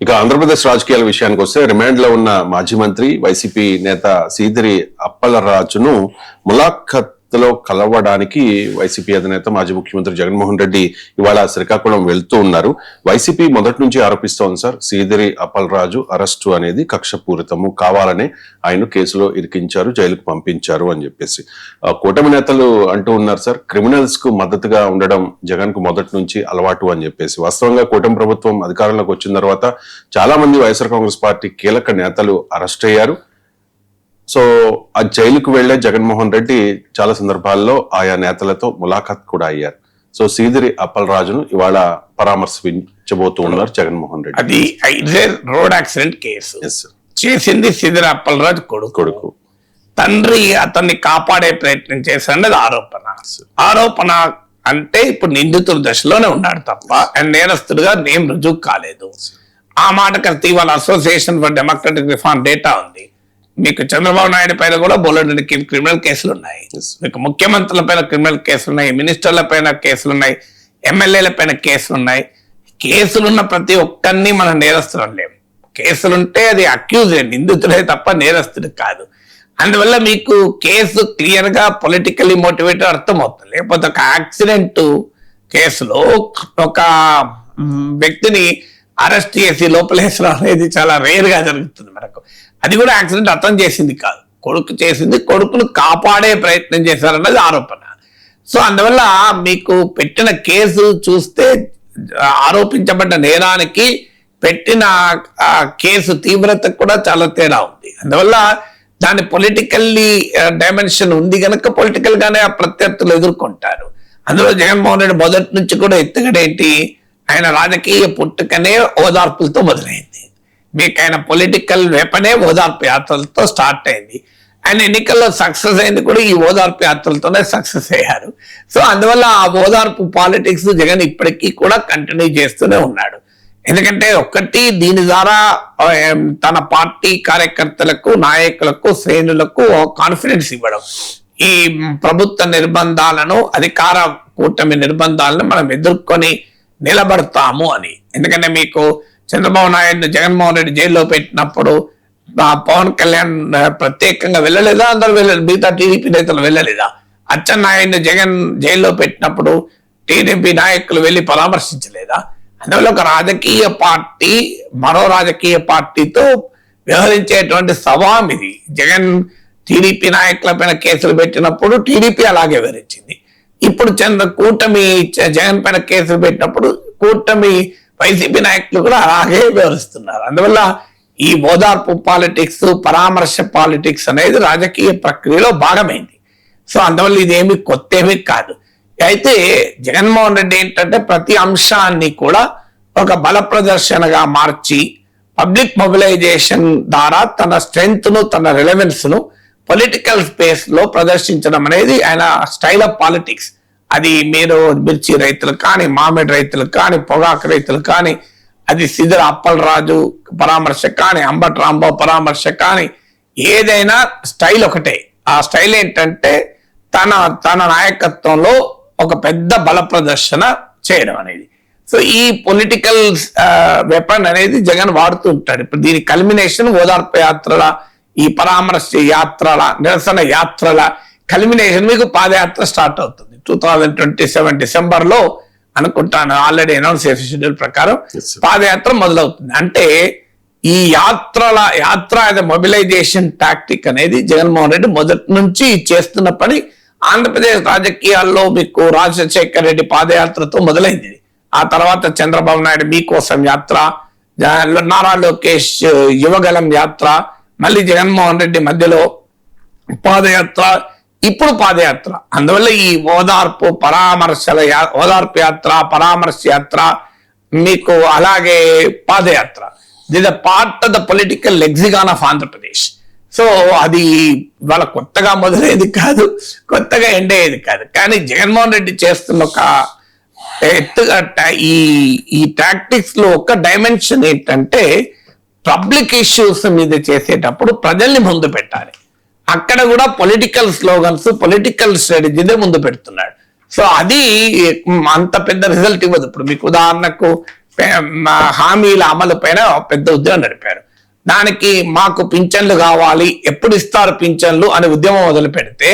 ఇక ఆంధ్రప్రదేశ్ రాజకీయాల విషయానికి వస్తే రిమాండ్ లో ఉన్న మాజీ మంత్రి వైసీపీ నేత సీదిరి అప్పలరాజును ములాఖత్ లో కలవడానికి వైసీపీ అధినేత మాజీ ముఖ్యమంత్రి జగన్మోహన్ రెడ్డి ఇవాళ శ్రీకాకుళం వెళ్తూ ఉన్నారు. వైసీపీ మొదటి నుంచి ఆరోపిస్తోంది సార్, సీదిరి అప్పలరాజు అరెస్టు అనేది కక్షపూరితము, కావాలనే ఆయన కేసులో ఇరికించారు, జైలుకు పంపించారు అని చెప్పేసి కూటమి నేతలు అంటూ ఉన్నారు సార్. క్రిమినల్స్ కు మద్దతుగా ఉండడం జగన్ కు మొదటి నుంచి అలవాటు అని చెప్పేసి. వాస్తవంగా కూటమి ప్రభుత్వం అధికారంలోకి వచ్చిన తర్వాత చాలా మంది వైఎస్ఆర్ కాంగ్రెస్ పార్టీ కీలక నేతలు అరెస్ట్ అయ్యారు. సో ఆ జైలుకు వెళ్లే జగన్మోహన్ రెడ్డి చాలా సందర్భాల్లో ఆయా నేతలతో ములాఖాత్ కూడా అయ్యారు. సో సీదిరి అప్పలరాజును ఇవాళ పరామర్శించబోతూ ఉన్నారు జగన్మోహన్ రెడ్డి. అది రోడ్ యాక్సిడెంట్ కేసు చేసింది సీదిరి అప్పలరాజు కొడుకు. తండ్రి అతన్ని కాపాడే ప్రయత్నం చేశాడది ఆరోపణ అంటే ఇప్పుడు నిందితుల దశలోనే ఉన్నాడు తప్ప నేరస్తుడుగా నేమ్ రుజువు కాలేదు. ఆ మాట కడితే ఇవాళ association for democratic reform data ఉంది. మీకు చంద్రబాబు నాయుడు పైన కూడా బోలెడు క్రిమినల్ కేసులు ఉన్నాయి, మీకు ముఖ్యమంత్రుల పైన క్రిమినల్ కేసులు ఉన్నాయి, మినిస్టర్ల పైన కేసులు ఉన్నాయి, ఎమ్మెల్యేల పైన కేసులు ఉన్నాయి. కేసులున్న ప్రతి ఒక్కరిని మనం నేరస్తులు లేము. కేసులుంటే అది అక్యూజ్ నిందితుడే తప్ప నేరస్తుడు కాదు. అందువల్ల మీకు కేసు క్లియర్ గా పొలిటికల్లీ మోటివేటెడ్ అర్థమవుతుంది. లేకపోతే ఒక యాక్సిడెంట్ కేసులో ఒక వ్యక్తిని అరెస్ట్ చేసి లోపలేసడం అనేది చాలా రేర్ గా జరుగుతుంది మనకు. అది కూడా యాక్సిడెంట్ అతను చేసింది కాదు, కొడుకు చేసింది. కొడుకును కాపాడే ప్రయత్నం చేశారన్నది ఆరోపణ. సో అందువల్ల మీకు పెట్టిన కేసు చూస్తే ఆరోపించబడ్డ నేరానికి పెట్టిన కేసు తీవ్రత కూడా చాలా తేడా ఉంది. అందువల్ల దాని పొలిటికల్లీ డైమెన్షన్ ఉంది కనుక పొలిటికల్ గానే ఆ ప్రత్యర్థులు ఎదుర్కొంటారు. అందులో జగన్మోహన్ రెడ్డి మొదటి నుంచి కూడా ఎత్తుగడేంటి, ఆయన రాజకీయ పుట్టుకనే ఓదార్పులతో మొదలైంది. మీకు ఆయన పొలిటికల్ వెపనే ఓదార్పు యాత్రలతో స్టార్ట్ అయింది. ఆయన ఎన్నికల్లో సక్సెస్ అయింది కూడా ఈ ఓదార్పు యాత్రలతోనే సక్సెస్ అయ్యారు. సో అందువల్ల ఆ ఓదార్పు పాలిటిక్స్ జగన్ ఇప్పటికీ కూడా కంటిన్యూ చేస్తూనే ఉన్నాడు. ఎందుకంటే ఒక్కటి దీని ద్వారా తన పార్టీ కార్యకర్తలకు, నాయకులకు, శ్రేణులకు కాన్ఫిడెన్స్ ఇవ్వడం, ఈ ప్రభుత్వ నిర్బంధాలను, అధికార కూటమి నిర్బంధాలను మనం ఎదుర్కొని నిలబడతాము అని. ఎందుకంటే మీకు చంద్రబాబు నాయుడు జగన్మోహన్ రెడ్డి జైల్లో పెట్టినప్పుడు పవన్ కళ్యాణ్ ప్రత్యేకంగా వెళ్ళలేదా? అందరూ వెళ్ళలేదు. మిగతా టీడీపీ నేతలు వెళ్ళలేదా? అచ్చెన్నాయుడిని జగన్ జైల్లో పెట్టినప్పుడు టీడీపీ నాయకులు వెళ్ళి పరామర్శించలేదా? అందువల్ల ఒక రాజకీయ పార్టీ మరో రాజకీయ పార్టీతో వ్యవహరించేటువంటి సవాం ఇది. జగన్ టీడీపీ నాయకుల పైన కేసులు పెట్టినప్పుడు టీడీపీ అలాగే వివరించింది. ఇప్పుడు కూటమి జగన్ పైన కేసులు పెట్టినప్పుడు కూటమి వైసీపీ నాయకులు కూడా అలాగే వివరిస్తున్నారు. అందువల్ల ఈ ఓదార్పు పాలిటిక్స్, పరామర్శ పాలిటిక్స్ అనేది రాజకీయ ప్రక్రియలో భాగమైంది. సో అందువల్ల ఇదేమి కొత్త ఏమీ కాదు. అయితే జగన్మోహన్ రెడ్డి ఏంటంటే ప్రతి అంశాన్ని కూడా ఒక బల ప్రదర్శనగా మార్చి పబ్లిక్ మొబిలైజేషన్ ద్వారా తన స్ట్రెంగ్త్ ను, తన రిలవెన్స్ ను పొలిటికల్ స్పేస్ లో ప్రదర్శించడం అనేది ఆయన స్టైల్ ఆఫ్ పాలిటిక్స్. అది మీరు మిర్చి రైతులు కానీ, మామిడి రైతులు కానీ, పొగాకు రైతులు కానీ, అది సీదిరి అప్పలరాజు పరామర్శ కానీ, అంబటి రాంబాబు పరామర్శ కానీ, ఏదైనా స్టైల్ ఒకటే. ఆ స్టైల్ ఏంటంటే తన నాయకత్వంలో ఒక పెద్ద బల ప్రదర్శన చేయడం అనేది. సో ఈ పొలిటికల్ వెపన్ అనేది జగన్ వాడుతూ ఉంటాడు. ఇప్పుడు దీని కల్మినేషన్ ఓదార్పు యాత్రల, ఈ పరామర్శ యాత్రల, నిరసన యాత్రల కల్మినేషన్ మీకు పాదయాత్ర స్టార్ట్ అవుతుంది 2027 డిసెంబర్ లో అనుకుంటాను. ఆల్రెడీ అనౌన్స్ చేసే షెడ్యూల్ ప్రకారం పాదయాత్ర మొదలవుతుంది. అంటే ఈ యాత్ర మొబిలైజేషన్ టాక్టిక్ అనేది జగన్మోహన్ రెడ్డి మొదటి నుంచి చేస్తున్న పని. ఆంధ్రప్రదేశ్ రాజకీయాల్లో మీకు రాజశేఖర్ రెడ్డి పాదయాత్రతో మొదలైంది. ఆ తర్వాత చంద్రబాబు నాయుడు మీకోసం యాత్ర, నారా లోకేష్ యువగలం యాత్ర, మళ్ళీ జగన్మోహన్ రెడ్డి మధ్యలో పాదయాత్ర, ఇప్పుడు పాదయాత్ర. అందువల్ల ఈ ఓదార్పు యాత్ర, పరామర్శ యాత్ర మీకు అలాగే పాదయాత్ర, this part of the political lexicon of Andhra Pradesh. So అది వాళ్ళ కొత్తగా మొదలయ్యేది కాదు, కొత్తగా ఎండ్ అయ్యేది కాదు. కానీ జగన్మోహన్ రెడ్డి చేస్తున్న ఒక ఈ టాక్టిక్స్ లో ఒక డైమెన్షన్ ఏంటంటే పబ్లిక్ ఇష్యూస్ మీద చేసేటప్పుడు ప్రజల్ని ముందు పెట్టాలి. అక్కడ కూడా పొలిటికల్ స్లోగన్స్, పొలిటికల్ స్ట్రాటజీనే ముందు పెడుతున్నాడు. సో అది అంత పెద్ద రిజల్ట్ ఇవ్వదు. ఇప్పుడు మీకు ఉదాహరణకు హామీల అమలు పైన పెద్ద ఉద్యమం నడిపారు. దానికి మాకు పింఛన్లు కావాలి, ఎప్పుడు ఇస్తారు పింఛన్లు అని ఉద్యమం మొదలు పెడితే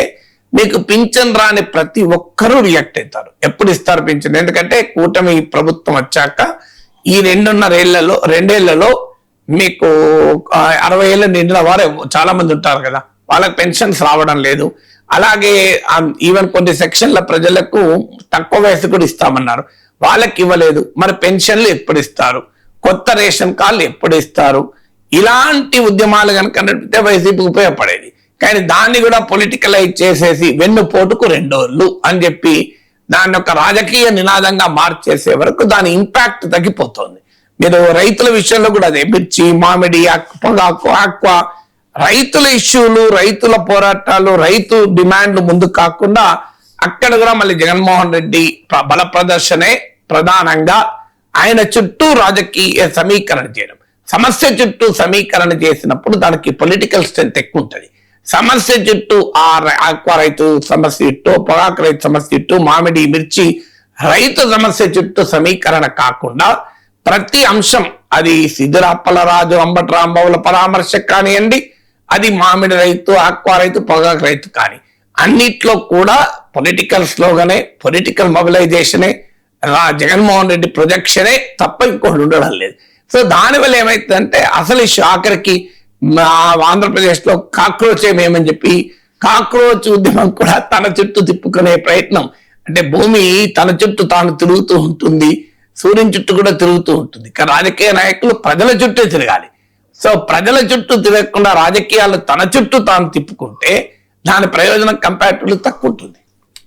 మీకు పింఛన్ రాని ప్రతి ఒక్కరూ రియాక్ట్ అవుతారు. ఎప్పుడు ఇస్తారు పింఛన్? ఎందుకంటే కూటమి ప్రభుత్వం వచ్చాక ఈ 2.5 ఏళ్లలో మీకు 60 ఏళ్ళు నిండిన వారు చాలా మంది ఉంటారు కదా, వాళ్ళకి పెన్షన్స్ రావడం లేదు. అలాగే ఈవెన్ కొన్ని సెక్షన్ల ప్రజలకు తక్కువ వయసు కూడా ఇస్తామన్నారు, వాళ్ళకి ఇవ్వలేదు. మరి పెన్షన్లు ఎప్పుడు ఇస్తారు? కొత్త రేషన్ కార్డులు ఎప్పుడు ఇస్తారు? ఇలాంటి ఉద్యమాలు కనుక నడిపితే వైసీపీకి ఉపయోగపడేది. కానీ దాన్ని కూడా పొలిటికలైజ్ చేసేసి వెన్నుపోటుకు 2 రోజులు అని చెప్పి దాన్ని ఒక రాజకీయ నినాదంగా మార్చేసే వరకు దాని ఇంపాక్ట్ తగ్గిపోతుంది. మీరు రైతుల విషయంలో కూడా అదే, మిర్చి, మామిడి, పొగాకు, ఆక్వా, రైతుల ఇష్యూలు, రైతుల పోరాటాలు, రైతు డిమాండ్లు ముందు కాకుండా అక్కడ కూడా మళ్ళీ జగన్మోహన్ రెడ్డి బల ప్రదర్శనే ప్రధానంగా. ఆయన చుట్టూ రాజకీయ సమీకరణ చేయడం, సమస్య చుట్టూ సమీకరణ చేసినప్పుడు దానికి పొలిటికల్ స్ట్రెంత్ ఎక్కువ ఉంటుంది. సమస్య చుట్టూ ఆక్వా రైతు సమస్య చుట్టూ, పొగాకు రైతు సమస్య చుట్టూ, మామిడి, మిర్చి రైతు సమస్య చుట్టూ సమీకరణ కాకుండా ప్రతి అంశం, అది సిద్దిర అప్పలరాజు, అంబటి రాంబాబుల పరామర్శ కానివ్వండి, అది మామిడి రైతు, ఆక్వా రైతు, పొగాకు రైతు కానీ అన్నిట్లో కూడా పొలిటికల్ స్లోగనే, పొలిటికల్ మొబిలైజేషనే, జగన్మోహన్ రెడ్డి ప్రొజెక్షనే తప్ప ఇంకోటి ఉండడం లేదు. సో దానివల్ల ఏమైతుందంటే అసలు ఇష్యూ ఆఖరికి ఆంధ్రప్రదేశ్ లో కాక్రోచ్ ఏమేమని చెప్పి కాక్రోచ్ ఉద్యమం కూడా తన చుట్టూ తిప్పుకునే ప్రయత్నం. అంటే భూమి తన చుట్టూ తాను తిరుగుతూ ఉంటుంది, సూర్యుని చుట్టూ కూడా తిరుగుతూ ఉంటుంది. కానీ రాజకీయ నాయకులు ప్రజల చుట్టూ తిరగాలి. సో ప్రజల చుట్టూ తిరగకుండా రాజకీయాలు తన చుట్టూ తాను తిప్పుకుంటే దాని ప్రయోజనం కంపారిటివ్లీ తక్కువ ఉంటుంది.